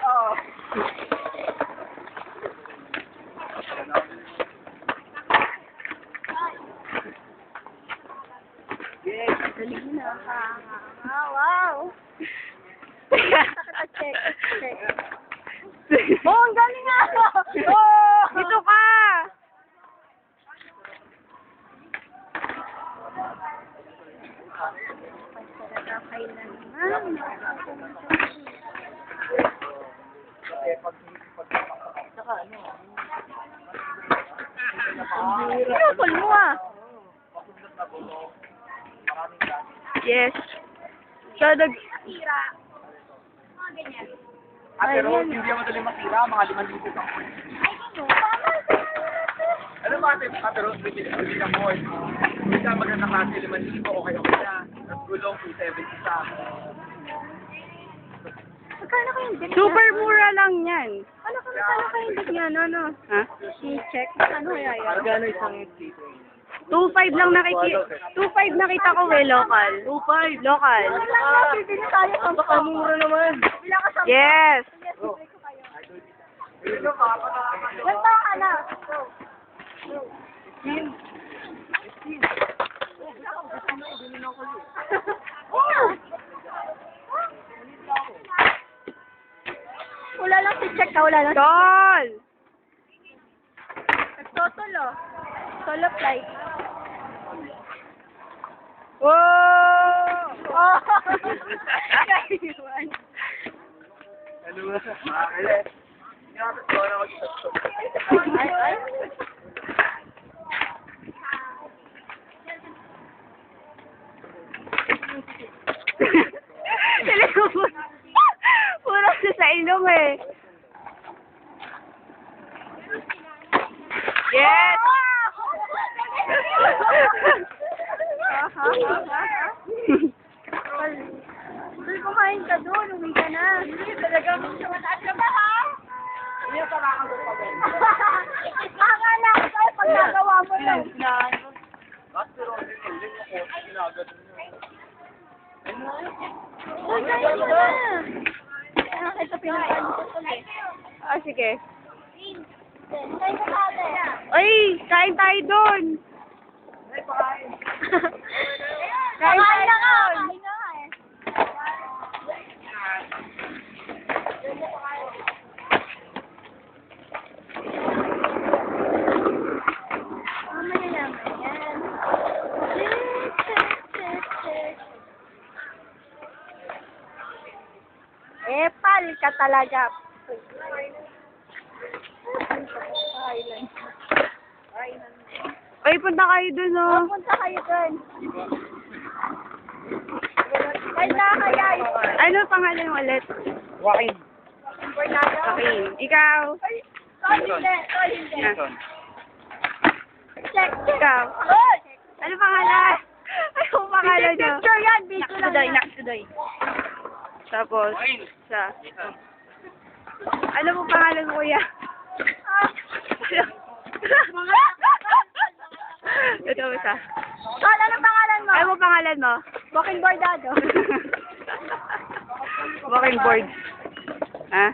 Oo. Yes, galing na. Wow. Check. Oh, ang galing nga! Oh! Dito ka! Pinapol mo ah! Yes. So, Ate Rose, hindi naman madali masira, mga 5,000 lang. Ano ba Ate Rose, bili ka mo. Hindi ka maganda kasi 5,000, okay na. Tapos gulong, 270 sa. Magkano kayong bit super mura lang yan. Ano kayong bit niya? Ano? Ha? I-check. Ano kaya yan? Gano'n isang 2.5 lang 2.5 nakita ko local. 2.5 local. Ano lang yan? Bibili tayo pang Baka mura naman. Bila ka sa... Yes. Ilan taon ka na? Wala lang si check ka, wala lang. Tol! Nagtotolo. Solo flight. Oh! Oh! Naiwan. Ano ba? Makakalit. Grabe, ito na mag-stop. Ay. Puro sa ilong eh. Yes! Tol, kumain ka doon. Uwi ka na. Talaga mo sa mataas ka ba, ha? Hindi ka nakakagod pa ba? Akala ko tayo pag nagawa mo yun. Ate Rose, hindi ako ginagad niyo. Uy, kaya mo na. Ito pinakain ko tuloy. Ah, sige. Kain ka tayo. Ay, kain tayo doon. Kain na nga. Kain na nga eh. Mamaya naman yan. Epal ka talaga. Ay, punta kayo doon, oh. Punta kayo dun. Kain na kaya yun. Ano pangalan mo ulit? Joaquin. Bernardo. Okay. Ikaw? Tol, hindi. Ah. Check. Ikaw? Tol! Ano pangalan? Ano pangalan niyo? Picture yan. Video lang yan. Naksudoy. Tapos, sa... Ano mo pangalan mo, kuya? Ito, isa. Tol, ano pangalan mo? Ano mo pangalan mo? Walking Bordado. Walking board. Ha?